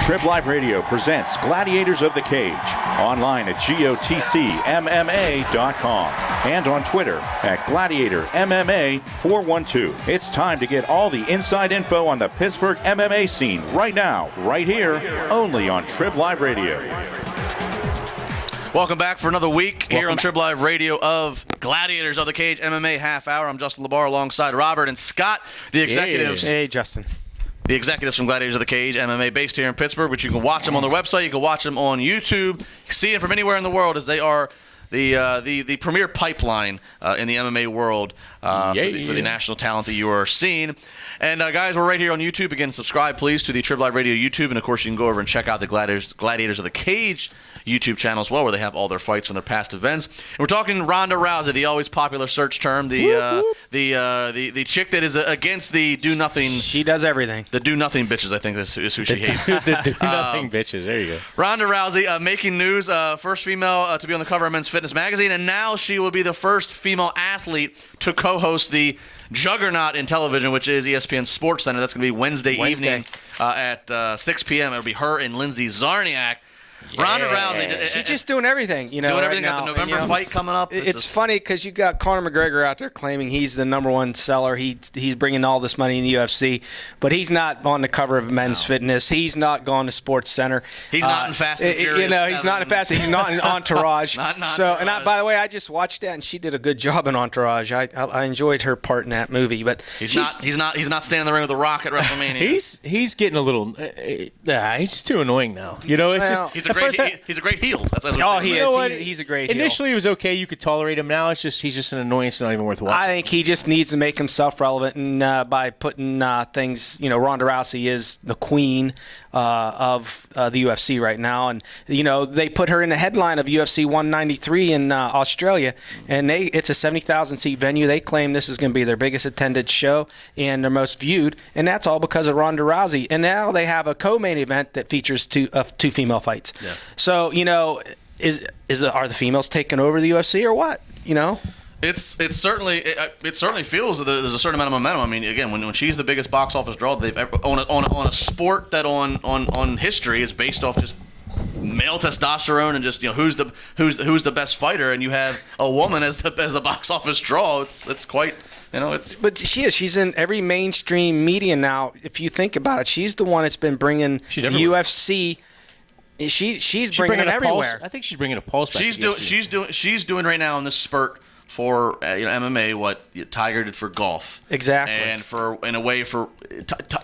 TribLIVE Radio presents Gladiators of the Cage, online at GOTCMMA.com and on Twitter at GladiatorMMA412. It's time to get all the inside info on the Pittsburgh MMA scene right now, right here, only on TribLIVE Radio. Welcome back for another week here on TribLIVE Radio of Gladiators of the Cage MMA Half Hour. I'm Justin LaBar alongside Robert and Scott, the executives. Hey, Justin. The executives from Gladiators of the Cage MMA, based here in Pittsburgh, but you can watch them on their website. You can watch them on YouTube. You can see them from anywhere in the world, as they are the premier pipeline in the MMA world for the national talent that you are seeing. And guys, we're right here on YouTube. Again, subscribe please to the TribLIVE Radio YouTube, and of course you can go over and check out the Gladiators of the Cage YouTube channel as well, where they have all their fights from their past events. And we're talking Ronda Rousey, the always popular search term, the chick that is against the do nothing. She does everything. The do nothing bitches, I think is who she hates. The do nothing bitches. There you go. Ronda Rousey making news, first female to be on the cover of Men's Fitness magazine, and now she will be the first female athlete to co-host the juggernaut in television, which is ESPN Sports Center. That's going to be Wednesday evening at 6 p.m. It'll be her and Lindsay Zarniak. Yeah. Ronda Rousey. She's just doing everything, doing everything. Got the November fight coming up. It's funny because you got Conor McGregor out there claiming he's the number one seller. He's bringing all this money in the UFC, but he's not on the cover of Men's Fitness. He's not going to Sports Center. He's not in Fast and Furious. He's not in Fast. He's not in Entourage. Not in Entourage. So, by the way, I just watched that, and she did a good job in Entourage. I enjoyed her part in that movie, but he's not standing in the ring with The Rock at WrestleMania. he's getting a little. He's too annoying now. It's just he's a great heel. That's he is. He's a great heel. Initially, it was okay. You could tolerate him. Now he's just an annoyance. Not even worth watching. I think he just needs to make himself relevant, and by putting things, Ronda Rousey is the queen of the UFC right now, and they put her in the headline of UFC 193 in Australia, and it's a 70,000 seat venue. They claim this is going to be their biggest attended show and their most viewed, and that's all because of Ronda Rousey. And now they have a co-main event that features two female fights. Yeah. So are the females taking over the UFC or what? It certainly feels that there's a certain amount of momentum. I mean, again, when she's the biggest box office draw they've ever on a sport that on history is based off just male testosterone and just who's the best fighter, and you have a woman as the box office draw. It's quite But she's in every mainstream media now. If you think about it, she's the one that's been bringing the UFC. She's bringing it everywhere. I think she's bringing a pulse back. She's doing right now in this spurt for MMA what Tiger did for golf. Exactly. And in a way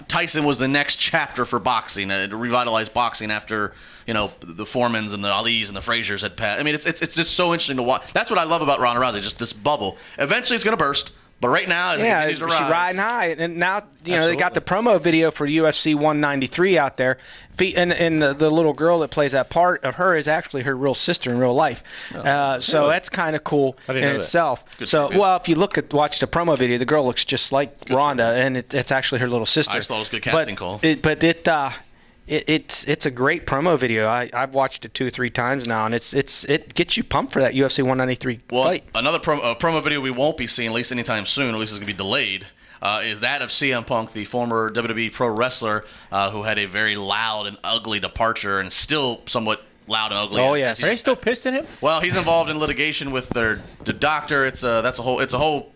Tyson was the next chapter for boxing, to revitalize boxing after the Foremans and the Alis and the Fraziers had passed. I mean, it's just so interesting to watch. That's what I love about Ronda Rousey, just this bubble. Eventually, it's going to burst. But right now, as it continues to rise, she's riding high, and now they got the promo video for UFC 193 out there, and the little girl that plays that part of her is actually her real sister in real life. So that's kind of cool in itself. If you watch the promo video, the girl looks just like Ronda, and it's actually her little sister. I just thought it was a good casting call. It's a great promo video. I've watched it 2 or 3 times now, and it gets you pumped for that UFC 193 fight. Another promo video we won't be seeing, at least anytime soon, at least it's going to be delayed, is that of CM Punk, the former WWE pro wrestler who had a very loud and ugly departure and still somewhat loud and ugly. Oh, yes. Are they still pissed at him? Well, he's involved in litigation with the doctor. It's a whole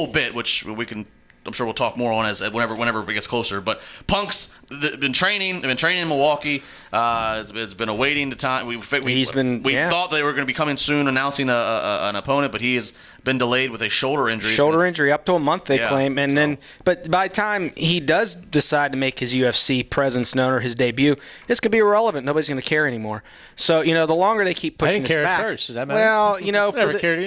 bit, which we can. I'm sure we'll talk more on whenever it gets closer. But Punk's been training. They've been training in Milwaukee. It's been awaiting the time. We thought they were going to be coming soon, announcing an opponent, but he has been delayed with a shoulder injury. Up to a month, they claim. But by the time he does decide to make his UFC presence known or his debut, it's going to be irrelevant. Nobody's going to care anymore. So, the longer they keep pushing this back. I didn't care at first. Does that matter? Well,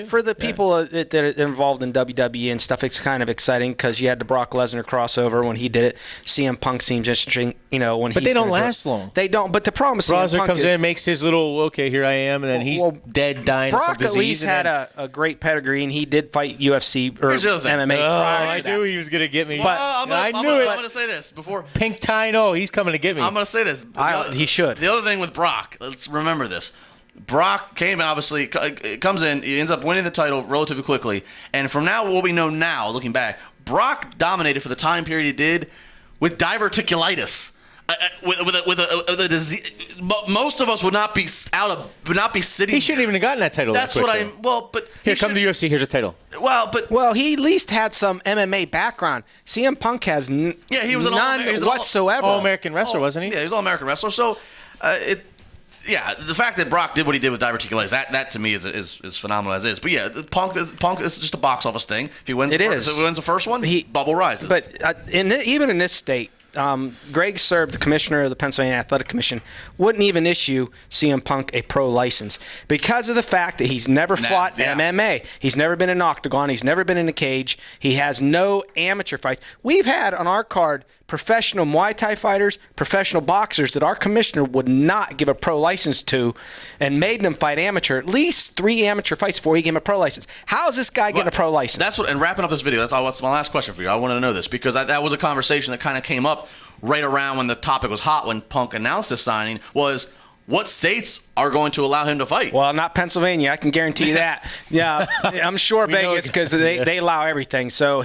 for the people that are involved in WWE and stuff, it's kind of exciting because you had the Brock Lesnar crossover when he did it. CM Punk seems interesting, But they don't last long. They don't. But the problem is Lesnar comes in, makes his little, here I am, and then he's dead, dying of some disease. Brock at least had a great pedigree, and he did fight UFC or MMA. I knew he was going to get me. Well, I'm going to say this before. Pink tie, no, he's coming to get me. I'm going to say this. He should. The other thing with Brock, let's remember this. Brock comes in, he ends up winning the title relatively quickly, and from now, what we know now, looking back, Brock dominated for the time period he did with diverticulitis. with a disease. Most of us would not be sitting. He shouldn't even have gotten that title. That's what I'm. Well, but here, come to UFC. Here's a title. Well, he at least had some MMA background. CM Punk has he was none whatsoever. All-American wrestler, wasn't he? Yeah, he was all-American wrestler. So, the fact that Brock did what he did with diverticulitis, that to me is phenomenal as is. But yeah, Punk is just a box office thing. If he wins, if he wins the first one, bubble rises. But even in this state, Greg Serb, the commissioner of the Pennsylvania Athletic Commission, wouldn't even issue CM Punk a pro license because of the fact that he's never fought MMA. He's never been in an octagon. He's never been in a cage. He has no amateur fights. We've had on our card professional Muay Thai fighters, professional boxers that our commissioner would not give a pro license to and made them fight amateur. At least 3 amateur fights before he gave him a pro license. How is this guy getting a pro license? That's what. And wrapping up this video, that's my last question for you. I want to know this because that was a conversation that kind of came up right around when the topic was hot when Punk announced his signing was what states are going to allow him to fight? Well, not Pennsylvania. I can guarantee you that. Yeah, I'm sure Vegas because they allow everything. So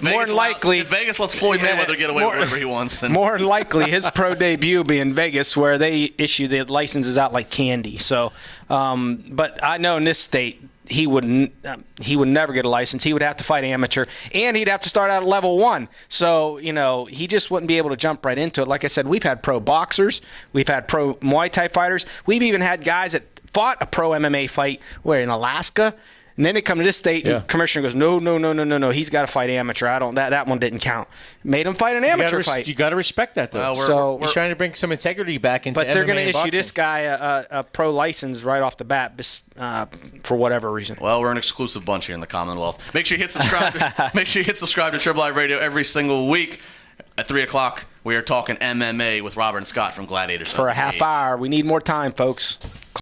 more than likely, if Vegas lets Floyd Mayweather get away with whatever he wants, then more than likely his pro debut will be in Vegas where they issue the licenses out like candy. So, but I know in this state, he would never get a license. He would have to fight amateur, and he'd have to start out at level 1. So, he just wouldn't be able to jump right into it. Like I said, we've had pro boxers. We've had pro Muay Thai fighters. We've even had guys that fought a pro MMA fight in Alaska. And then they come to this state, and the commissioner goes, no, he's got to fight amateur. That one didn't count. Made him fight an amateur fight. You got to respect that, though. We're trying to bring some integrity back into MMA. But they're going to issue this guy a pro license right off the bat for whatever reason. Well, we're an exclusive bunch here in the Commonwealth. Make sure you hit subscribe. Make sure you hit subscribe to TribLIVE Radio every single week. At 3 o'clock, we are talking MMA with Robert and Scott from Gladiators. For a half hour. We need more time, folks.